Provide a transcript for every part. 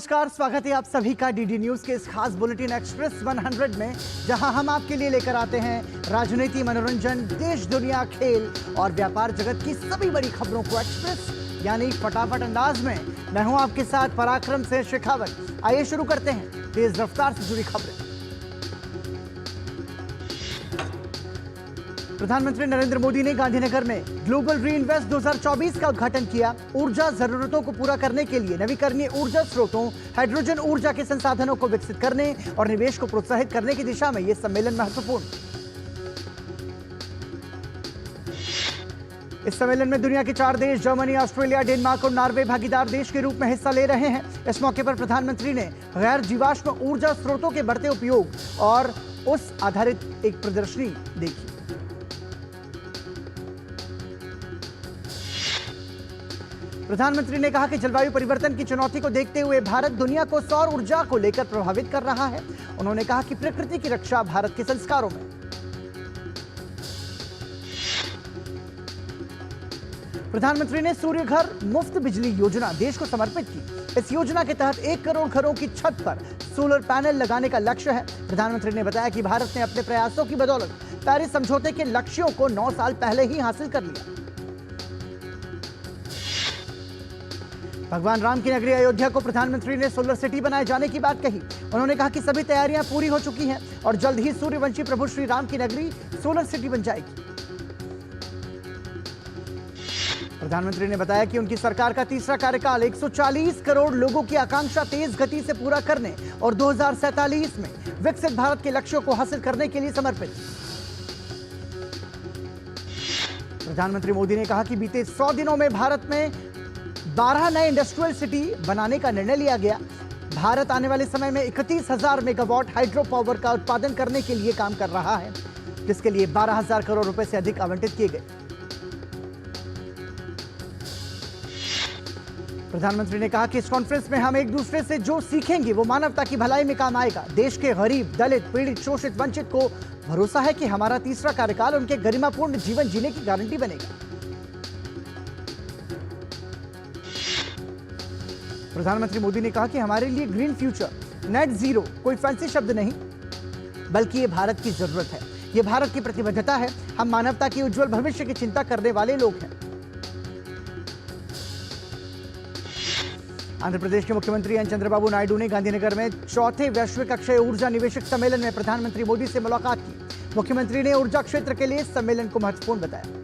नमस्कार, स्वागत है आप सभी का डीडी न्यूज के इस खास बुलेटिन एक्सप्रेस 100 में, जहां हम आपके लिए लेकर आते हैं राजनीति, मनोरंजन, देश दुनिया, खेल और व्यापार जगत की सभी बड़ी खबरों को एक्सप्रेस यानी फटाफट अंदाज में। मैं हूं आपके साथ पराक्रम से शेखावत। आइए शुरू करते हैं तेज रफ्तार से जुड़ी खबरें। प्रधानमंत्री नरेंद्र मोदी ने गांधीनगर में ग्लोबल री इन्वेस्ट 2024 का उद्घाटन किया। ऊर्जा जरूरतों को पूरा करने के लिए नवीकरणीय ऊर्जा स्रोतों, हाइड्रोजन ऊर्जा के संसाधनों को विकसित करने और निवेश को प्रोत्साहित करने की दिशा में यह सम्मेलन महत्वपूर्ण। इस सम्मेलन में दुनिया के 4 देश जर्मनी, ऑस्ट्रेलिया, डेनमार्क और नॉर्वे भागीदार देश के रूप में हिस्सा ले रहे हैं। इस मौके पर प्रधानमंत्री ने गैर जीवाश्म ऊर्जा स्रोतों के बढ़ते उपयोग और उस आधारित एक प्रदर्शनी देखी। प्रधानमंत्री ने कहा कि जलवायु परिवर्तन की चुनौती को देखते हुए भारत दुनिया को सौर ऊर्जा को लेकर प्रभावित कर रहा है। उन्होंने कहा कि प्रकृति की रक्षा भारत के संस्कारों में। प्रधानमंत्री ने सूर्य घर मुफ्त बिजली योजना देश को समर्पित की। इस योजना के तहत 1 करोड़ घरों की छत पर सोलर पैनल लगाने का लक्ष्य है। प्रधानमंत्री ने बताया कि भारत ने अपने प्रयासों की बदौलत पेरिस समझौते के लक्ष्यों को 9 साल पहले ही हासिल कर लिया। भगवान राम की नगरी अयोध्या को प्रधानमंत्री ने सोलर सिटी बनाए जाने की बात कही। उन्होंने कहा कि सभी तैयारियां पूरी हो चुकी हैं और जल्द ही सूर्यवंशी प्रभु श्री राम की नगरी सोलर सिटी बन जाएगी। प्रधानमंत्री ने बताया कि उनकी सरकार का तीसरा कार्यकाल 140 करोड़ लोगों की आकांक्षा तेज गति से पूरा करने और 2047 में विकसित भारत के लक्ष्यों को हासिल करने के लिए समर्पित। प्रधानमंत्री मोदी ने कहा कि बीते 100 दिनों में भारत में 12 नए इंडस्ट्रियल सिटी बनाने का निर्णय लिया गया। भारत आने वाले समय में 31,000 मेगावाट हाइड्रो पावर का उत्पादन करने के लिए काम कर रहा है, जिसके लिए 12,000 करोड़ रुपए से अधिक आवंटित किए गए। प्रधानमंत्री ने कहा कि इस कॉन्फ्रेंस में हम एक दूसरे से जो सीखेंगे वो मानवता की भलाई में काम आएगा। देश के गरीब, दलित, पीड़ित, शोषित, वंचित को भरोसा है कि हमारा तीसरा कार्यकाल उनके गरिमापूर्ण जीवन जीने की गारंटी बनेगा। प्रधानमंत्री मोदी ने कहा कि हमारे लिए ग्रीन फ्यूचर, नेट जीरो कोई फैंसी शब्द नहीं, बल्कि ये भारत की जरूरत है, ये भारत की प्रतिबद्धता है। हम मानवता की उज्जवल भविष्य की चिंता करने वाले लोग हैं। आंध्र प्रदेश के मुख्यमंत्री एन चंद्रबाबू नायडू ने गांधीनगर में 4थे वैश्विक अक्षय ऊर्जा निवेशक सम्मेलन में प्रधानमंत्री मोदी से मुलाकात की। मुख्यमंत्री ने ऊर्जा क्षेत्र के लिए इस सम्मेलन को महत्वपूर्ण बताया।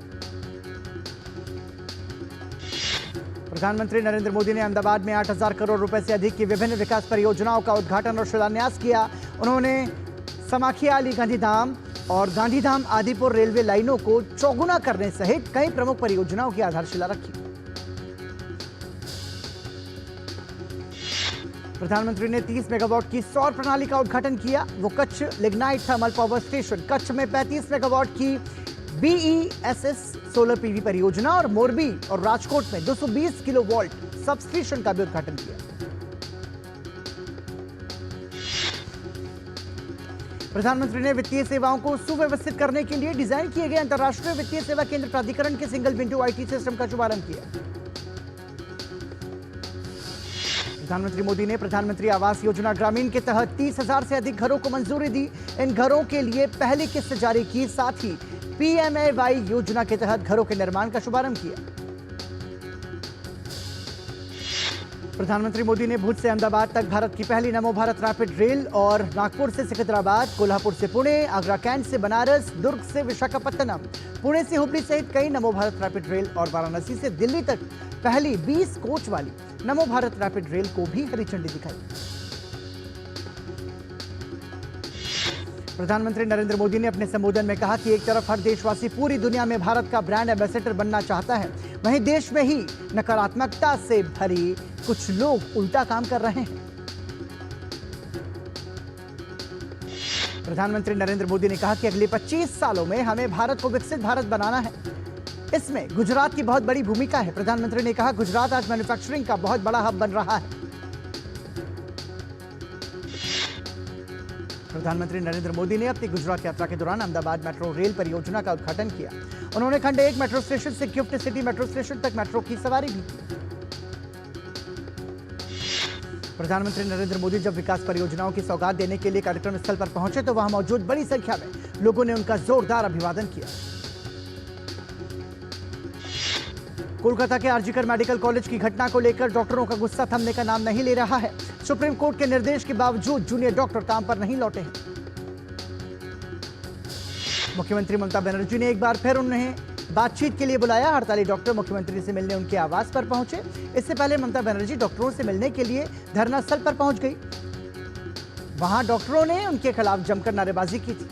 प्रधानमंत्री नरेंद्र मोदी ने अहमदाबाद में 8,000 करोड़ रुपए से अधिक की विभिन्न विकास परियोजनाओं का उद्घाटन और शिलान्यास किया। उन्होंने समाखिया अली गांधीधाम और गांधीधाम आदिपुर रेलवे लाइनों को चौगुना करने सहित कई प्रमुख परियोजनाओं की आधारशिला रखी। प्रधानमंत्री ने 30 मेगावाट की सौर प्रणाली का उद्घाटन किया। वो Kutch lignite thermal power station, Kutch में 35 मेगावाट की BESS सोलर पीवी परियोजना और मोरबी और राजकोट में 220 किलोवाट सबस्टेशन का भी उद्घाटन किया। प्रधानमंत्री ने वित्तीय सेवाओं को सुव्यवस्थित करने के लिए डिजाइन किए गए अंतर्राष्ट्रीय वित्तीय सेवा केंद्र प्राधिकरण के सिंगल विंडो IT सिस्टम का शुभारंभ किया। प्रधानमंत्री मोदी ने प्रधानमंत्री आवास योजना ग्रामीण के तहत 30,000 से अधिक घरों को मंजूरी दी। इन घरों के लिए पहली किस्त जारी की, साथ ही PMAY योजना के तहत घरों के निर्माण का शुभारंभ किया। प्रधानमंत्री मोदी ने भुज से अहमदाबाद तक भारत की पहली नमो भारत रैपिड रेल और नागपुर से सिकंदराबाद, कोल्हापुर से पुणे, आगरा कैंट से बनारस, दुर्ग से विशाखापट्टनम, पुणे से हुबली सहित कई नमो भारत रैपिड रेल और वाराणसी से दिल्ली तक पहली 20 कोच वाली नमो भारत रैपिड रेल को भी हरी झंडी दिखाई। प्रधानमंत्री नरेंद्र मोदी ने अपने संबोधन में कहा कि एक तरफ हर देशवासी पूरी दुनिया में भारत का ब्रांड एम्बेसडर बनना चाहता है, वहीं देश में ही नकारात्मकता से भरी कुछ लोग उल्टा काम कर रहे हैं। प्रधानमंत्री नरेंद्र मोदी ने कहा कि अगले 25 सालों में हमें भारत को विकसित भारत बनाना है। इसमें गुजरात की बहुत बड़ी भूमिका है। प्रधानमंत्री ने कहा गुजरात आज मैन्युफैक्चरिंग का बहुत बड़ा हब बन रहा है। प्रधानमंत्री नरेंद्र मोदी ने अपनी गुजरात यात्रा के दौरान अहमदाबाद मेट्रो रेल परियोजना का उद्घाटन किया। उन्होंने खंड 1 मेट्रो स्टेशन से गिफ्ट सिटी मेट्रो स्टेशन तक मेट्रो की सवारी भी की। प्रधानमंत्री नरेंद्र मोदी जब विकास परियोजनाओं की सौगात देने के लिए कार्यक्रम स्थल पर पहुंचे तो वहां मौजूद बड़ी संख्या में लोगों ने उनका जोरदार अभिवादन किया। कोलकाता के आरजीकर मेडिकल कॉलेज की घटना को लेकर डॉक्टरों का गुस्सा थमने का नाम नहीं ले रहा है। सुप्रीम कोर्ट के निर्देश के बावजूद जूनियर डॉक्टर काम पर नहीं लौटे हैं। मुख्यमंत्री ममता बनर्जी ने एक बार फिर उन्हें बातचीत के लिए बुलाया। हड़ताली डॉक्टर मुख्यमंत्री से मिलने उनके आवास पर पहुंचे। इससे पहले ममता बनर्जी डॉक्टरों से मिलने के लिए धरना स्थल पर पहुंच गई। वहां डॉक्टरों ने उनके खिलाफ जमकर नारेबाजी की थी।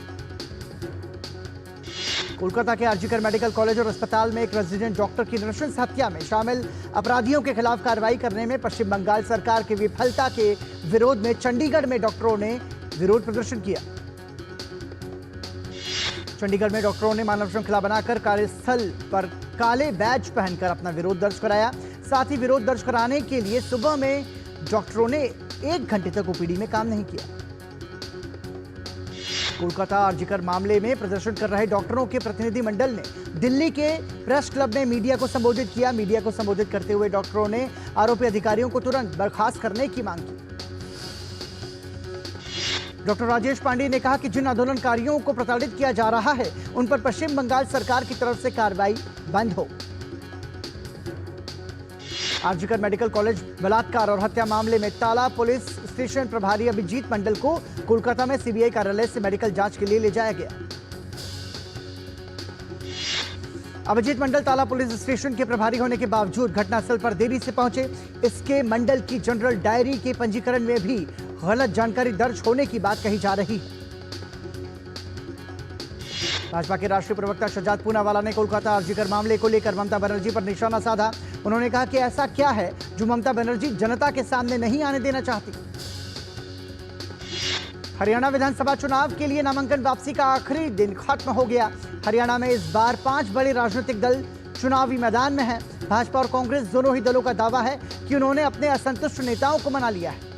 कोलकाता के आरजीकर मेडिकल कॉलेज और अस्पताल में एक रेजिडेंट डॉक्टर की नृशंस हत्या में शामिल अपराधियों के खिलाफ कार्रवाई करने में पश्चिम बंगाल सरकार की विफलता के विरोध में चंडीगढ़ में डॉक्टरों ने विरोध प्रदर्शन किया। चंडीगढ़ में डॉक्टरों ने मानव श्रृंखला बनाकर कार्यस्थल पर काले बैज पहनकर अपना विरोध दर्ज कराया। साथ ही विरोध दर्ज कराने के लिए सुबह में डॉक्टरों ने 1 घंटे तक ओपीडी में काम नहीं किया। कोलकाता आरजीकर मामले में प्रदर्शन कर रहे डॉक्टरों के प्रतिनिधि मंडल ने दिल्ली के प्रेस क्लब में मीडिया को संबोधित किया। मीडिया को संबोधित करते हुए डॉक्टरों ने आरोपी अधिकारियों को तुरंत बर्खास्त करने की मांग की। डॉक्टर राजेश पांडे ने कहा कि जिन आंदोलनकारियों को प्रताड़ित किया जा रहा है उन पर पश्चिम बंगाल सरकार की तरफ से कार्रवाई बंद हो। आरजीकर मेडिकल कॉलेज बलात्कार और हत्या मामले में ताला पुलिस स्टेशन प्रभारी अभिजीत मंडल को कोलकाता में सीबीआई कार्यालय से मेडिकल जांच के लिए ले जाया गया। अभिजीत मंडल ताला पुलिस स्टेशन के प्रभारी होने के बावजूद घटनास्थल पर देरी से पहुंचे। इसके मंडल की जनरल डायरी के पंजीकरण में भी गलत जानकारी दर्ज होने की बात कही जा रही है। भाजपा के राष्ट्रीय प्रवक्ता शहजाद पूनावाला ने कोलकाता आरजीकर मामले को लेकर ममता बनर्जी पर निशाना साधा। उन्होंने कहा कि ऐसा क्या है जो ममता बनर्जी जनता के सामने नहीं आने देना चाहती। हरियाणा विधानसभा चुनाव के लिए नामांकन वापसी का आखिरी दिन खत्म हो गया। हरियाणा में इस बार 5 बड़े राजनीतिक दल चुनावी मैदान में हैं। भाजपा और कांग्रेस दोनों ही दलों का दावा है कि उन्होंने अपने असंतुष्ट नेताओं को मना लिया है।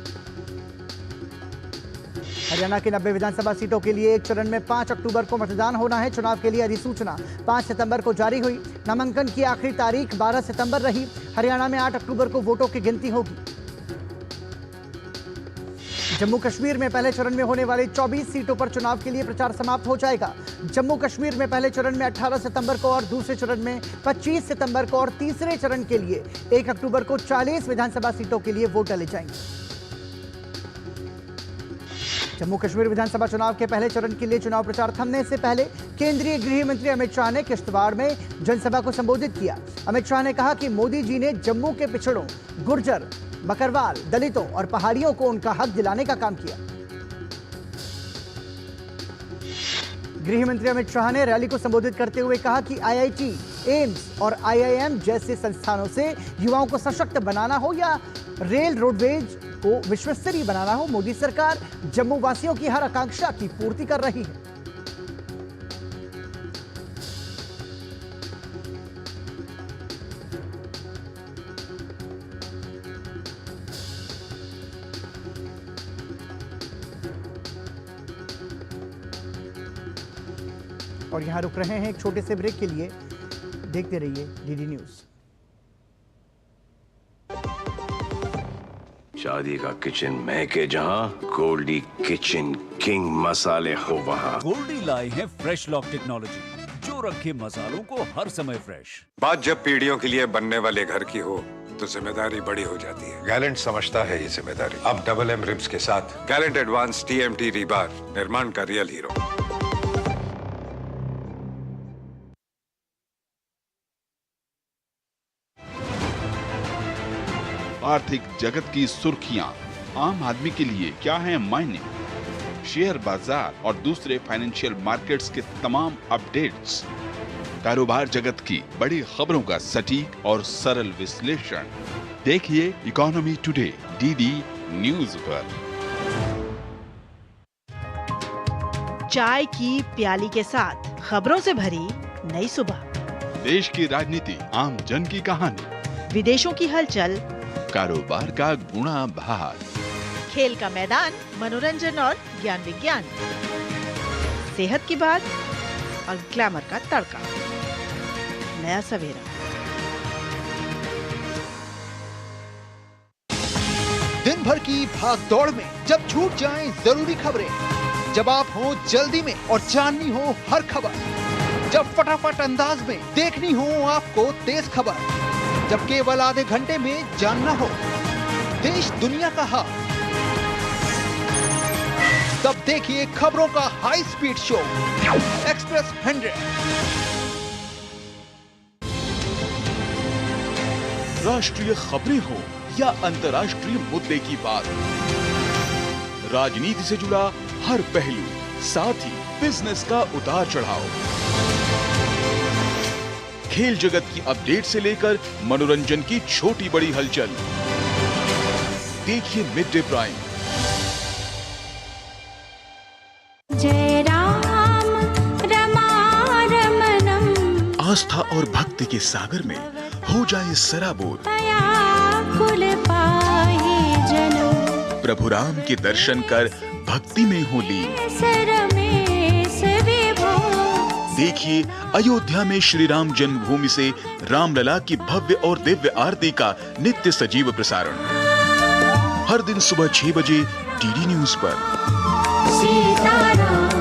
हरियाणा की 90 विधानसभा सीटों के लिए एक चरण में 5 अक्टूबर को मतदान होना है। चुनाव के लिए अधिसूचना 5 सितंबर को जारी हुई। नामांकन की आखिरी तारीख 12 सितंबर रही। हरियाणा में 8 अक्टूबर को वोटों की गिनती होगी। जम्मू कश्मीर में पहले चरण में होने वाली 24 सीटों पर चुनाव के लिए प्रचार समाप्त हो जाएगा। जम्मू कश्मीर में पहले चरण में 18 सितंबर को और दूसरे चरण में 25 सितंबर को और तीसरे चरण के लिए 1 अक्टूबर को 40 विधानसभा सीटों के लिए वोट डाले जाएंगे। जम्मू कश्मीर विधानसभा चुनाव के पहले चरण के लिए चुनाव प्रचार थमने से पहले केंद्रीय गृह मंत्री अमित शाह ने किश्तवाड़ में जनसभा को संबोधित किया। अमित शाह ने कहा कि मोदी जी ने जम्मू के पिछड़ों, गुर्जर, बकरवाल, दलितों और पहाड़ियों को उनका हक दिलाने का काम किया। गृह मंत्री अमित शाह ने रैली को संबोधित करते हुए कहा कि आईआईटी, एम्स और आईआईएम जैसे संस्थानों से युवाओं को सशक्त बनाना हो या रेल रोडवेज को विश्वस्तरीय बनाना हो, मोदी सरकार जम्मू वासियों की हर आकांक्षा की पूर्ति कर रही है। और यहां रुक रहे हैं एक छोटे से ब्रेक के लिए। देखते रहिए डीडी न्यूज। शादी का किचन महके जहां, गोल्डी किचन किंग मसाले हो वहां। गोल्डी लाए हैं फ्रेश लॉक टेक्नोलॉजी जो रखे मसालों को हर समय फ्रेश। बात जब पीढ़ियों के लिए बनने वाले घर की हो तो जिम्मेदारी बड़ी हो जाती है। गैलेंट समझता है ये जिम्मेदारी। अब डबल एम रिब्स के साथ गैलेंट एडवांस TMT रीबार, निर्माण का रियल हीरो। आर्थिक जगत की सुर्खियां आम आदमी के लिए क्या है मायने, शेयर बाजार और दूसरे फाइनेंशियल मार्केट्स के तमाम अपडेट्स, कारोबार जगत की बड़ी खबरों का सटीक और सरल विश्लेषण। देखिए इकोनॉमी टुडे डीडी न्यूज पर। चाय की प्याली के साथ खबरों से भरी नई सुबह, देश की राजनीति, आम जन की कहानी, विदेशों की हलचल, कारोबार का गुणा भाग, खेल का मैदान, मनोरंजन और ज्ञान विज्ञान, सेहत की बात और ग्लैमर का तड़का। नया सवेरा। दिन भर की भाग दौड़ में जब छूट जाएं जरूरी खबरें, जब आप हो जल्दी में और जाननी हो हर खबर, जब फटाफट अंदाज में देखनी हो आपको तेज खबर, जब केवल आधे घंटे में जानना हो देश दुनिया का हाल, तब देखिए खबरों का हाई स्पीड शो एक्सप्रेस 100। राष्ट्रीय खबरें हो या अंतर्राष्ट्रीय मुद्दे की बात, राजनीति से जुड़ा हर पहलू, साथ ही बिजनेस का उतार चढ़ाव, खेल जगत की अपडेट से लेकर मनोरंजन की छोटी बड़ी हलचल, देखिए मिड डे प्राइम। जय राम रमारमणम, आस्था और भक्ति के सागर में हो जाए सराबोर, कुल पाहि जन, प्रभु राम के दर्शन कर भक्ति में हो लीन। सरमेश विभो, देखिए अयोध्या में श्री राम जन्मभूमि से रामलला की भव्य और दिव्य आरती का नित्य सजीव प्रसारण हर दिन सुबह 6 बजे डीडी न्यूज पर। सीताराम।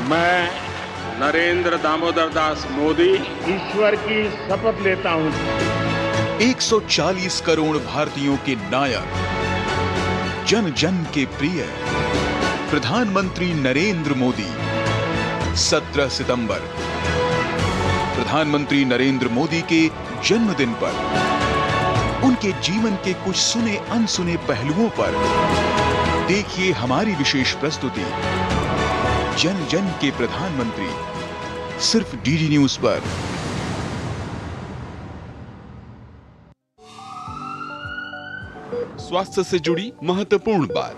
मैं नरेंद्र दामोदर दास मोदी ईश्वर की शपथ लेता हूं। 140 करोड़ भारतीयों के नायक, जन जन के प्रिय प्रधानमंत्री नरेंद्र मोदी 17 सितंबर, प्रधानमंत्री नरेंद्र मोदी के जन्मदिन पर उनके जीवन के कुछ सुने अनसुने पहलुओं पर देखिए हमारी विशेष प्रस्तुति जन जन के प्रधानमंत्री, सिर्फ डीडी न्यूज पर। स्वास्थ्य से जुड़ी महत्वपूर्ण बात,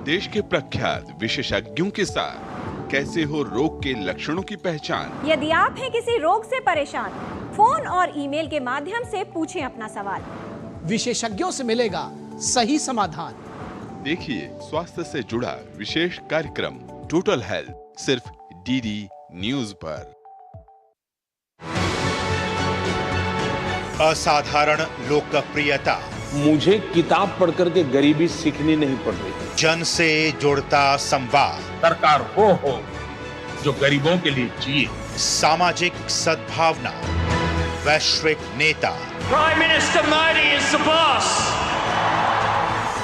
देश के प्रख्यात विशेषज्ञों के साथ कैसे हो रोग के लक्षणों की पहचान। यदि आप हैं किसी रोग से परेशान, फोन और ईमेल के माध्यम से पूछें अपना सवाल, विशेषज्ञों से मिलेगा सही समाधान। देखिए स्वास्थ्य से जुड़ा विशेष कार्यक्रम टोटल हेल्थ, सिर्फ डीडी न्यूज पर। असाधारण लोकप्रियता, मुझे किताब पढ़कर के गरीबी सीखनी नहीं पड़ रही। जन से जुड़ता संवाद, सरकार वो हो जो गरीबों के लिए जिए। सामाजिक सद्भावना, वैश्विक नेता, prime minister Modi is the boss.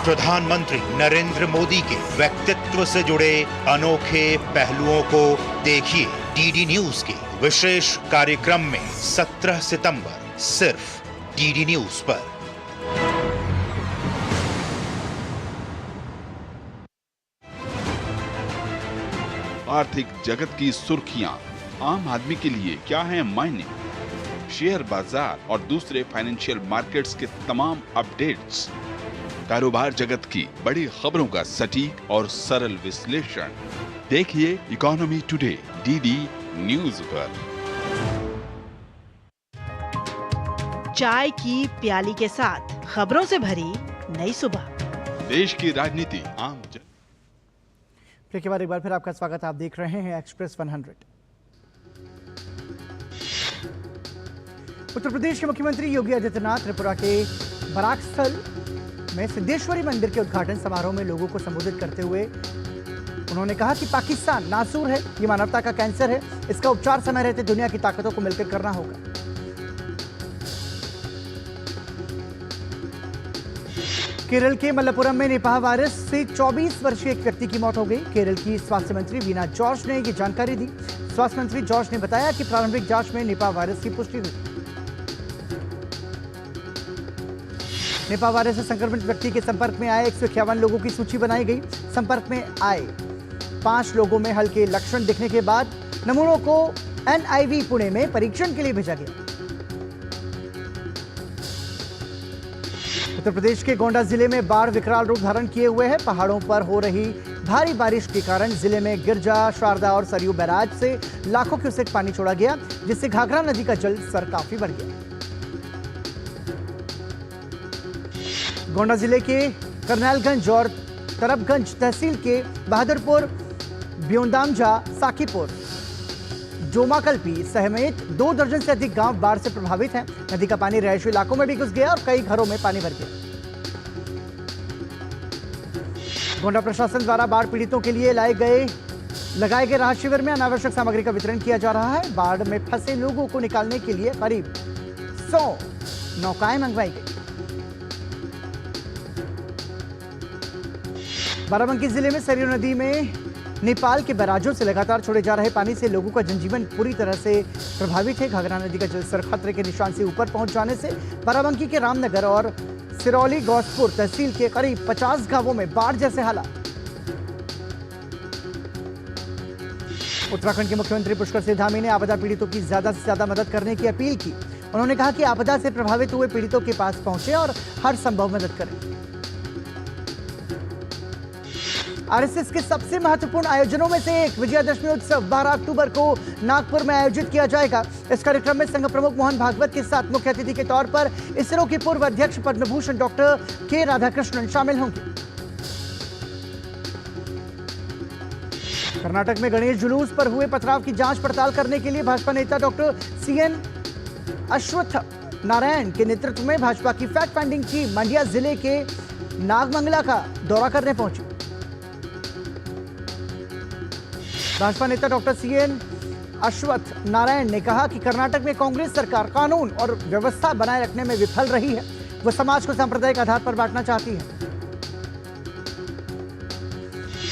प्रधानमंत्री नरेंद्र मोदी के व्यक्तित्व से जुड़े अनोखे पहलुओं को देखिए डीडी न्यूज के विशेष कार्यक्रम में 17 सितंबर, सिर्फ डीडी न्यूज पर। आर्थिक जगत की सुर्खियां आम आदमी के लिए क्या हैं मायने, शेयर बाजार और दूसरे फाइनेंशियल मार्केट्स के तमाम अपडेट्स, कारोबार जगत की बड़ी खबरों का सटीक और सरल विश्लेषण देखिए इकोनॉमी टुडे डीडी न्यूज पर। चाय की प्याली के साथ खबरों से भरी नई सुबह, देश की राजनीति आम जन। ब्रेक के बाद एक बार फिर आपका स्वागत, आप देख रहे हैं एक्सप्रेस 100। उत्तर प्रदेश के मुख्यमंत्री योगी आदित्यनाथ त्रिपुरा के बराक स्थल में सिद्धेश्वरी मंदिर के उद्घाटन समारोह में लोगों को संबोधित करते हुए उन्होंने कहा कि पाकिस्तान नासूर है, ये मानवता का कैंसर है, इसका उपचार समय रहते दुनिया की ताकतों को मिलकर करना होगा। केरल के मलप्पुरम में निपाह वायरस से 24 वर्षीय एक व्यक्ति की मौत हो गई। केरल की स्वास्थ्य मंत्री वीना जॉर्ज ने ये जानकारी दी। स्वास्थ्य मंत्री जॉर्ज ने बताया कि प्रारंभिक जांच में निपाह वायरस की पुष्टि हुई। निपाह वायरस से संक्रमित व्यक्ति के संपर्क में आए 151 लोगों की सूची बनाई गई। संपर्क में आए 5 लोगों में हल्के लक्षण दिखने के बाद नमूनों को NIV पुणे में परीक्षण के लिए भेजा गया। उत्तर प्रदेश के गोंडा जिले में बाढ़ विकराल रूप धारण किए हुए है। पहाड़ों पर हो रही भारी बारिश के कारण जिले में गिरजा, शारदा और सरयू बैराज से लाखों क्यूसेक पानी छोड़ा गया, जिससे घाघरा नदी का जल स्तर काफी बढ़ गया। गोंडा जिले के करनैलगंज और तरबगंज तहसील के बहादुरपुर, ब्योंदामजा, साकीपुर, जोमाकल्पी समेत 2 दर्जन से अधिक गांव बाढ़ से प्रभावित हैं। नदी का पानी रहायशी इलाकों में भी घुस गया और कई घरों में पानी भर गया। गोंडा प्रशासन द्वारा बाढ़ पीड़ितों के लिए लगाए गए राहत शिविर में अनावश्यक सामग्री का वितरण किया जा रहा है। बाढ़ में फंसे लोगों को निकालने के लिए करीब 100 नौकाएं मंगवाई गई। बाराबंकी जिले में सरयू नदी में नेपाल के बैराजों से लगातार छोड़े जा रहे पानी से लोगों का जनजीवन पूरी तरह से प्रभावित है। घाघरा नदी का जलस्तर खतरे के निशान से ऊपर पहुंच जाने से बाराबंकी के रामनगर और सिरौली गौसपुर तहसील के करीब 50 गांवों में बाढ़ जैसे हालात। उत्तराखंड के मुख्यमंत्री पुष्कर सिंह धामी ने आपदा पीड़ितों की ज्यादा से ज्यादा मदद करने की अपील की। उन्होंने कहा कि आपदा से प्रभावित हुए पीड़ितों के पास पहुंचे और हर संभव मदद करें। आरएसएस के सबसे महत्वपूर्ण आयोजनों में से एक विजयादशमी उत्सव 12 अक्टूबर को नागपुर में आयोजित किया जाएगा। इस कार्यक्रम में संघ प्रमुख मोहन भागवत के साथ मुख्य अतिथि के तौर पर इसरो के पूर्व अध्यक्ष पद्म भूषण डॉक्टर के राधाकृष्णन शामिल होंगे। कर्नाटक में गणेश जुलूस पर हुए पथराव की जांच पड़ताल करने के लिए भाजपा नेता डॉक्टर सीएन अश्वत्थ नारायण के नेतृत्व में भाजपा की फैक्ट फाइंडिंग टीम मंडिया जिले के नागमंगला का दौरा करने पहुंची। भाजपा नेता डॉक्टर सीएन अश्वत्थ नारायण ने कहा कि कर्नाटक में कांग्रेस सरकार कानून और व्यवस्था बनाए रखने में विफल रही है। वह समाज को सांप्रदायिक आधार पर बांटना चाहती है।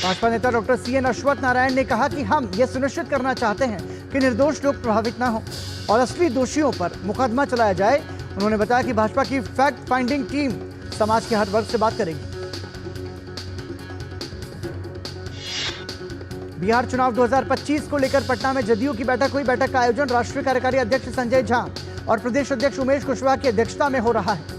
भाजपा नेता डॉक्टर सीएन अश्वत्थ नारायण ने कहा कि हम यह सुनिश्चित करना चाहते हैं कि निर्दोष लोग प्रभावित न हों और असली दोषियों पर मुकदमा चलाया जाए। उन्होंने बताया कि भाजपा की फैक्ट फाइंडिंग टीम समाज के हर वर्ग से बात करेगी। बिहार चुनाव 2025 को लेकर पटना में जदयू की बैठक हुई। बैठक का आयोजन राष्ट्रीय कार्यकारी अध्यक्ष संजय झा और प्रदेश अध्यक्ष उमेश कुशवाहा की अध्यक्षता में हो रहा है।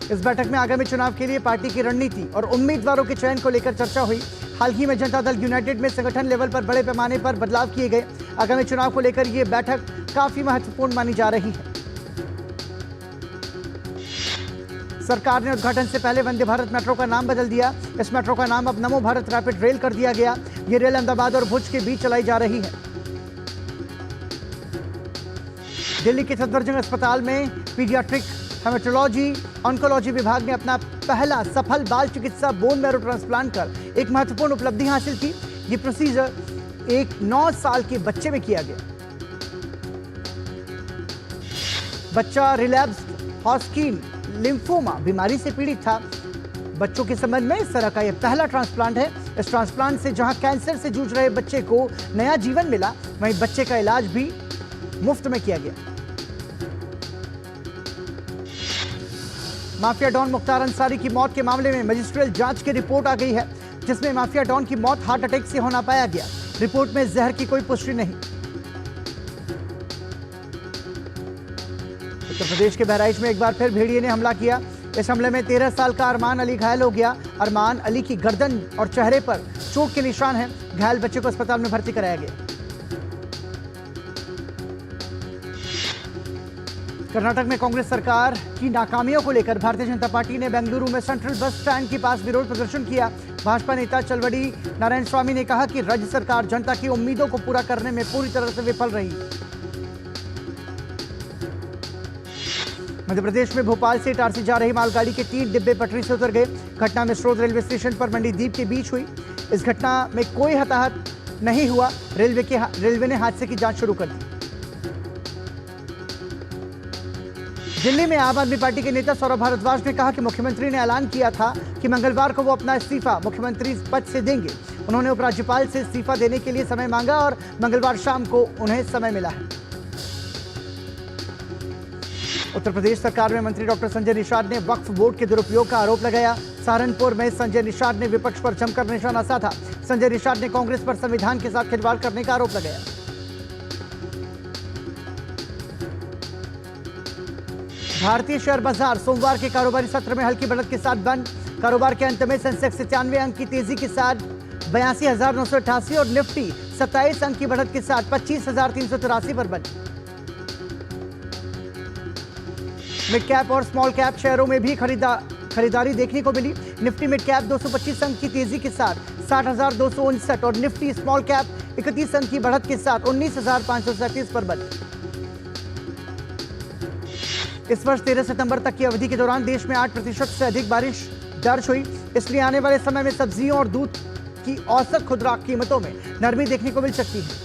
इस बैठक में आगामी चुनाव के लिए पार्टी की रणनीति और उम्मीदवारों के चयन को लेकर चर्चा हुई। हाल ही में जनता दल यूनाइटेड में संगठन लेवल पर बड़े पैमाने पर बदलाव किए गए। आगामी चुनाव को लेकर यह बैठक काफी महत्वपूर्ण मानी जा रही है। सरकार ने उद्घाटन से पहले वंदे भारत मेट्रो का नाम बदल दिया। इस मेट्रो का नाम अब नमो भारत रैपिड रेल कर दिया गया। ये रेल अहमदाबाद और भुज के बीच चलाई जा रही है। दिल्ली के सफदरजंग अस्पताल में पीडियाट्रिक हेमेटोलॉजी ऑन्कोलॉजी विभाग ने अपना पहला सफल बाल चिकित्सा बोन मैरो ट्रांसप्लांट कर एक महत्वपूर्ण उपलब्धि हासिल की। ये प्रोसीजर एक 9 साल के बच्चे में किया गया। बच्चा रिलैप्स्ड हॉस्किन लिम्फोमा बीमारी से पीड़ित था। बच्चों के संबंध में इस तरह का यह पहला ट्रांसप्लांट है। इस ट्रांसप्लांट से जहां कैंसर से जूझ रहे बच्चे को नया जीवन मिला, वहीं बच्चे का इलाज भी मुफ्त में किया गया। माफिया डॉन मुख्तार अंसारी की मौत के मामले में मजिस्ट्रियल जांच की रिपोर्ट आ गई है, जिसमें माफिया डॉन की मौत हार्ट अटैक से होना पाया गया। रिपोर्ट में जहर की कोई पुष्टि नहीं। उत्तर प्रदेश के बहराइच में एक बार फिर भेड़िए ने हमला किया। इस हमले में 13 साल का अरमान अली घायल हो गया। अरमान अली की गर्दन और चेहरे पर चोट के निशान हैं। घायल बच्चे को अस्पताल में भर्ती कराया गया। कर्नाटक में कांग्रेस सरकार की नाकामियों को लेकर भारतीय जनता पार्टी ने बेंगलुरु में सेंट्रल बस स्टैंड के पास विरोध प्रदर्शन किया। भाजपा नेता चलवडी नारायण स्वामी ने कहा कि राज्य सरकार जनता की उम्मीदों को पूरा करने में पूरी तरह से विफल रही। मध्य प्रदेश में भोपाल से इटारसी जा रही मालगाड़ी के 3 डिब्बे पटरी से उतर गए। घटना में स्रोत रेलवे स्टेशन पर मंडीदीप के बीच हुई। इस घटना में कोई हताहत नहीं हुआ। रेलवे ने हादसे की जांच शुरू कर दी। दिल्ली में आम आदमी पार्टी के नेता सौरभ भारद्वाज ने कहा कि मुख्यमंत्री ने ऐलान किया था कि मंगलवार को वो अपना इस्तीफा मुख्यमंत्री पद से देंगे। उन्होंने उपराज्यपाल से इस्तीफा देने के लिए समय मांगा और मंगलवार शाम को उन्हें समय मिला है। उत्तर प्रदेश सरकार में मंत्री डॉक्टर संजय निषाद ने वक्फ बोर्ड के दुरुपयोग का आरोप लगाया। सहारनपुर में संजय निषाद ने विपक्ष पर जमकर निशाना साधा। संजय निषाद ने कांग्रेस पर संविधान के साथ खिलवाड़ करने का आरोप लगाया। भारतीय शेयर बाजार सोमवार के कारोबारी सत्र में हल्की बढ़त के साथ बंद। कारोबार के अंत में सेंसेक्स 97 अंक की तेजी के साथ 82,988 और निफ्टी 27 अंक की बढ़त के साथ 25,383 पर बंद। मिड कैप और स्मॉल कैप शेयरों में भी खरीदारी देखने को मिली। निफ्टी मिड कैप 225 अंक की तेजी के साथ 60,259 और निफ्टी स्मॉल कैप 31 अंक की बढ़त के साथ 19,537 पर बंद। इस वर्ष 13 सितंबर तक की अवधि के दौरान देश में 8% से अधिक बारिश दर्ज हुई। इसलिए आने वाले समय में सब्जियों और दूध की औसत खुदरा कीमतों में नरमी देखने को मिल सकती है।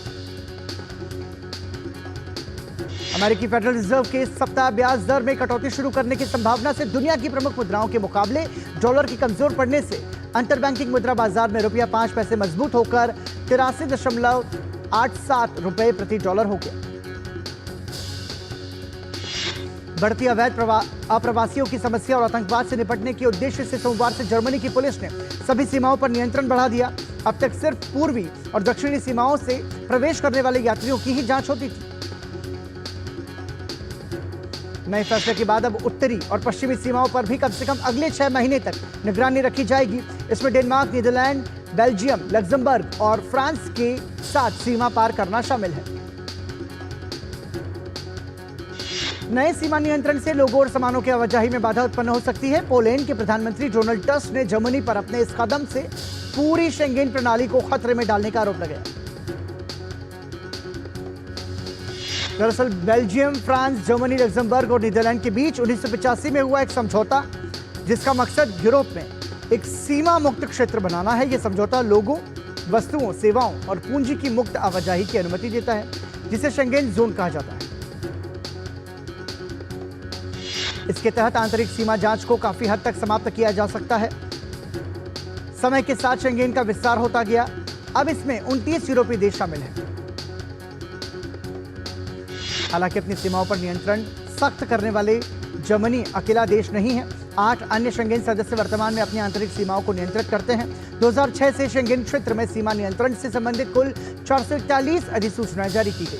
अमेरिकी फेडरल रिजर्व के इस सप्ताह ब्याज दर में कटौती शुरू करने की संभावना से दुनिया की प्रमुख मुद्राओं के मुकाबले डॉलर की कमजोर पड़ने से अंतरबैंकिंग मुद्रा बाजार में रुपया 5 पैसे मजबूत होकर 83.87 रुपए प्रति डॉलर हो गया। बढ़ती अवैध अप्रवासियों की समस्या और आतंकवाद से निपटने के उद्देश्य से सोमवार से जर्मनी की पुलिस ने सभी सीमाओं पर नियंत्रण बढ़ा दिया। अब तक सिर्फ पूर्वी और दक्षिणी सीमाओं से प्रवेश करने वाले यात्रियों की ही जांच होती थी। नए फैसले के बाद अब उत्तरी और पश्चिमी सीमाओं पर भी कम से कम अगले 6 महीने तक निगरानी रखी जाएगी। इसमें डेनमार्क, नीदरलैंड, बेल्जियम, लग्जमबर्ग और फ्रांस के साथ सीमा पार करना शामिल है। नए सीमा नियंत्रण से लोगों और सामानों की आवाजाही में बाधा उत्पन्न हो सकती है। पोलैंड के प्रधानमंत्री डोनाल्ड टस्क ने जर्मनी पर अपने इस कदम से पूरी शेंगेन प्रणाली को खतरे में डालने का आरोप लगाया। दरअसल बेल्जियम, फ्रांस, जर्मनी, लग्जमबर्ग और नीदरलैंड के बीच 1985 में हुआ एक समझौता, जिसका मकसद यूरोप में एक सीमा मुक्त क्षेत्र बनाना है। यह समझौता लोगों, वस्तुओं, सेवाओं और पूंजी की मुक्त आवाजाही की अनुमति देता है, जिसे शेंगेन जोन कहा जाता है। इसके तहत आंतरिक सीमा जांच को काफी हद तक समाप्त किया जा सकता है। समय के साथ शेंगेन का विस्तार होता गया। अब इसमें 29 यूरोपीय देश शामिल हैं। हालांकि अपनी सीमाओं पर नियंत्रण सख्त करने वाले जर्मनी अकेला देश नहीं है। 8 अन्य शेंगेन सदस्य वर्तमान में अपनी आंतरिक सीमाओं को नियंत्रित करते हैं। 2006 से शेंगेन क्षेत्र में सीमा नियंत्रण से संबंधित कुल 441 अधिसूचनाएं जारी की गई।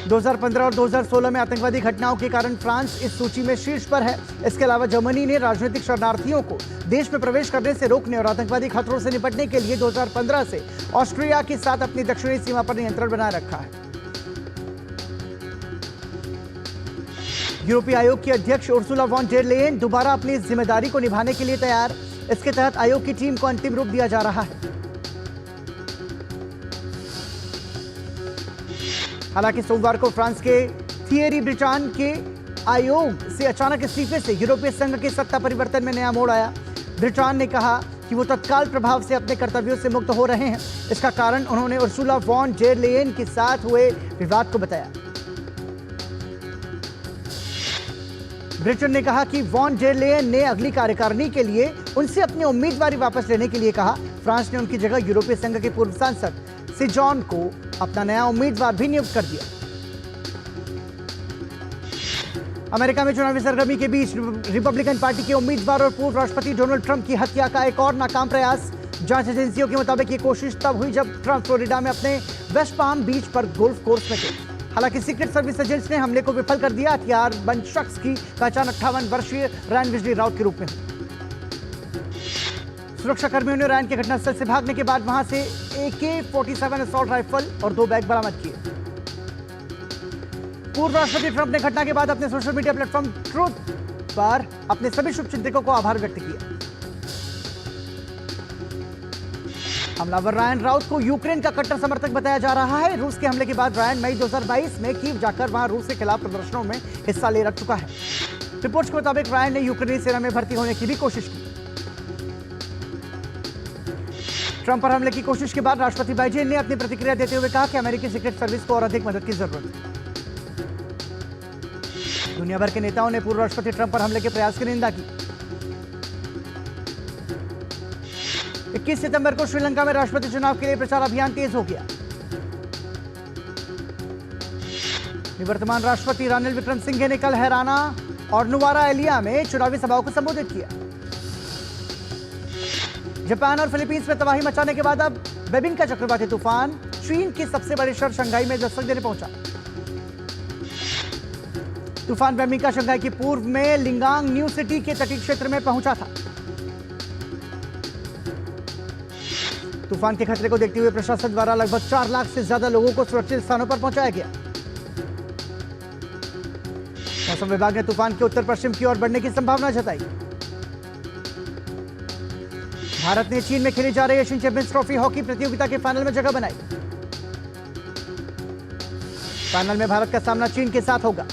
2015 और 2016 में आतंकवादी घटनाओं के कारण फ्रांस इस सूची में शीर्ष पर है। इसके अलावा जर्मनी ने राजनीतिक शरणार्थियों को देश में प्रवेश करने से रोकने और आतंकवादी खतरों से निपटने के लिए 2015 से ऑस्ट्रिया के साथ अपनी दक्षिणी सीमा पर नियंत्रण बनाए रखा है। यूरोपीय आयोग की अध्यक्ष उर्सुला वॉन डेर लेयन दोबारा अपनी इस जिम्मेदारी को निभाने के लिए तैयार। इसके तहत आयोग की टीम को अंतिम रूप दिया जा रहा है। हालांकि सोमवार को फ्रांस के थियरी ब्रिटान के आयोग से अचानक इस्तीफे से यूरोपीय संघ के सत्ता परिवर्तन में नया मोड़ आया। ब्रिटान ने कहा कि वो तत्काल प्रभाव से अपने कर्तव्यों से मुक्त हो रहे हैं। इसका कारण उन्होंने उर्सुला वॉन डेर लेयन के साथ हुए विवाद को बताया। ब्रिटेन ने कहा कि वॉन डेर लेयन ने अगली कार्यकारिणी के लिए उनसे अपनी उम्मीदवारी वापस लेने के लिए कहा। फ्रांस ने उनकी जगह यूरोपीय संघ के पूर्व सांसद सिजॉन को अपना नया उम्मीदवार भी नियुक्त कर दिया। अमेरिका में चुनावी सरगर्मी के बीच रिपब्लिकन पार्टी के उम्मीदवार और पूर्व राष्ट्रपति डोनाल्ड ट्रंप की हत्या का एक और नाकाम प्रयास। जांच एजेंसियों के मुताबिक ये कोशिश तब हुई जब ट्रंप फ्लोरिडा में अपने वेस्ट पाम बीच पर गोल्फ कोर्स में थे। हालांकि सीक्रेट सर्विस एजेंट्स ने हमले को विफल कर दिया। हथियारबंद शख्स की पहचान 58 वर्षीय रैन विजली राउत के रूप में हुई। सुरक्षा कर्मियों ने रैन के घटनास्थल से भागने के बाद वहां से AK-47 असॉल्ट राइफल और 2 बैग बरामद किए। पूर्व राष्ट्रपति ट्रंप ने घटना के बाद अपने सोशल मीडिया प्लेटफॉर्म ट्रूथ पर अपने सभी शुभचिंतकों को आभार व्यक्त किया। हमलावर रायन राउत को यूक्रेन का कट्टर समर्थक बताया जा रहा है। रूस के हमले के बाद रायन मई 2022 में कीव जाकर वहां रूस के खिलाफ प्रदर्शनों में हिस्सा ले चुका है। रिपोर्ट्स के मुताबिक रायन ने यूक्रेनी सेना में भर्ती होने की भी कोशिश की। ट्रंप पर हमले की कोशिश के बाद राष्ट्रपति बाइडेन ने अपनी प्रतिक्रिया देते हुए कहा कि अमेरिकी सीक्रेट सर्विस को और अधिक मदद की जरूरत है। दुनिया भर के नेताओं ने पूर्व राष्ट्रपति ट्रंप पर हमले के प्रयास की निंदा की। 21 सितंबर को श्रीलंका में राष्ट्रपति चुनाव के लिए प्रचार अभियान तेज हो गया। निवर्तमान राष्ट्रपति रानिल विक्रमसिंघे ने कल हैराना और नुवारा एलिया में चुनावी सभाओं को संबोधित किया। जापान और फिलीपींस में तबाही मचाने के बाद अब बेबिंग का चक्रवाती तूफान चीन के सबसे बड़े शहर शंघाई में दस्तक देने पहुंचा। तूफान बेबिंग का शंघाई के पूर्व में लिंगांग न्यू सिटी के तटीय क्षेत्र में पहुंचा था। तूफान के खतरे को देखते हुए प्रशासन द्वारा लगभग 4 लाख से ज्यादा लोगों को सुरक्षित स्थानों पर पहुंचाया गया। मौसम विभाग ने तूफान के उत्तर पश्चिम की ओर बढ़ने की संभावना जताई। भारत ने चीन में खेली जा रही एशियन चैंपियंस ट्रॉफी हॉकी प्रतियोगिता के फाइनल में जगह बनाई। फाइनल में भारत का सामना चीन के साथ होगा।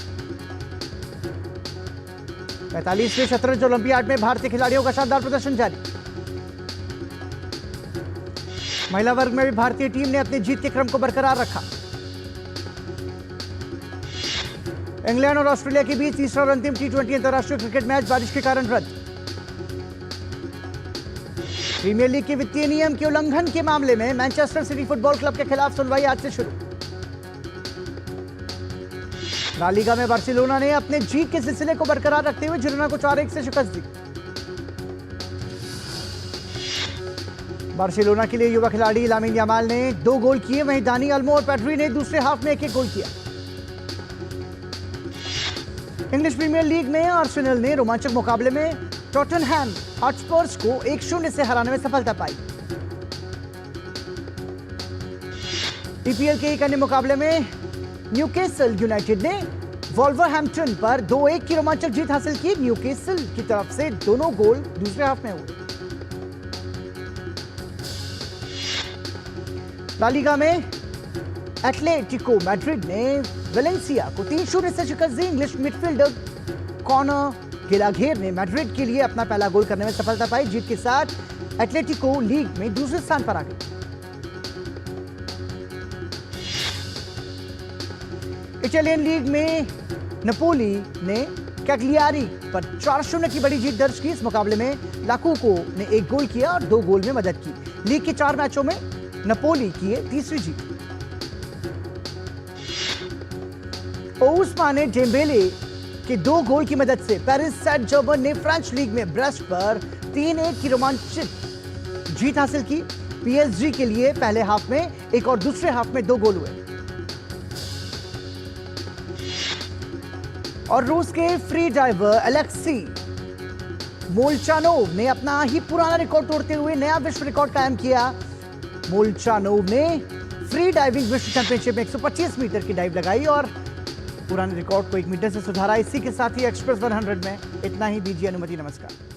45वें शतरंज ओलंपियाड में भारतीय खिलाड़ियों का शानदार प्रदर्शन जारी। महिला वर्ग में भी भारतीय टीम ने अपनी जीत के क्रम को बरकरार रखा। इंग्लैंड और ऑस्ट्रेलिया के बीच तीसरा और अंतिम T20 अंतर्राष्ट्रीय क्रिकेट मैच बारिश के कारण रद्द। प्रीमियर लीग के वित्तीय नियम के उल्लंघन के मामले में मैनचेस्टर सिटी फुटबॉल क्लब के खिलाफ सुनवाई आज से शुरू। ला लीगा में बार्सिलोना ने अपने जीत के सिलसिले को बरकरार रखते हुए जिरोना को 4-1 से शिकस्त दी। बार्सिलोना के लिए युवा खिलाड़ी लामिन यामाल ने 2 गोल किए, वहीं दानी अल्मो और पेड्री ने दूसरे हाफ में 1-1 गोल किया। इंग्लिश प्रीमियर लीग में आर्सेनल ने रोमांचक मुकाबले में टॉटनहैम हॉटस्पर्स को 1-0 से हराने में सफलता पाई। ईपीएल के एक अन्य मुकाबले में न्यूकैसल यूनाइटेड ने वॉल्वरहैम्पटन पर 2-1 की रोमांचक जीत हासिल की। न्यूकैसल की तरफ से दोनों गोल दूसरे हाफ में हुए। ला लीगा में एटलेटिको मैड्रिड ने वेलेंसिया को 3-0 से शिकस्त दी। इंग्लिश मिडफील्डर कॉनर गिलाघेर ने मैड्रिड के लिए अपना पहला गोल करने में सफलता पाई। जीत के साथ एटलेटिको लीग में दूसरे स्थान पर आ गई। इटालियन लीग में नपोली ने कैग्लियारी पर 4-0 की बड़ी जीत दर्ज की। इस मुकाबले में लाकुको ने 1 गोल किया और 2 गोल में मदद की। लीग के 4 मैचों में नपोली की ये तीसरी जीत। ओस्माने डेम्बेले के 2 गोल की मदद से पेरिस सेंट जर्मन ने फ्रेंच लीग में ब्रेस्ट पर 3-1 की रोमांचक जीत हासिल की। पीएसजी के लिए पहले हाफ में 1 और दूसरे हाफ में 2 गोल हुए। और रूस के फ्री डाइवर अलेक्सी मोलचानोव ने अपना ही पुराना रिकॉर्ड तोड़ते हुए नया विश्व रिकॉर्ड कायम किया। मोलचानोव ने फ्री डाइविंग विश्व चैंपियनशिप में 125 मीटर की डाइव लगाई और पुराने रिकॉर्ड को 1 मीटर से सुधारा। इसी के साथ ही एक्सप्रेस 100 में इतना ही। दीजिए अनुमति, नमस्कार।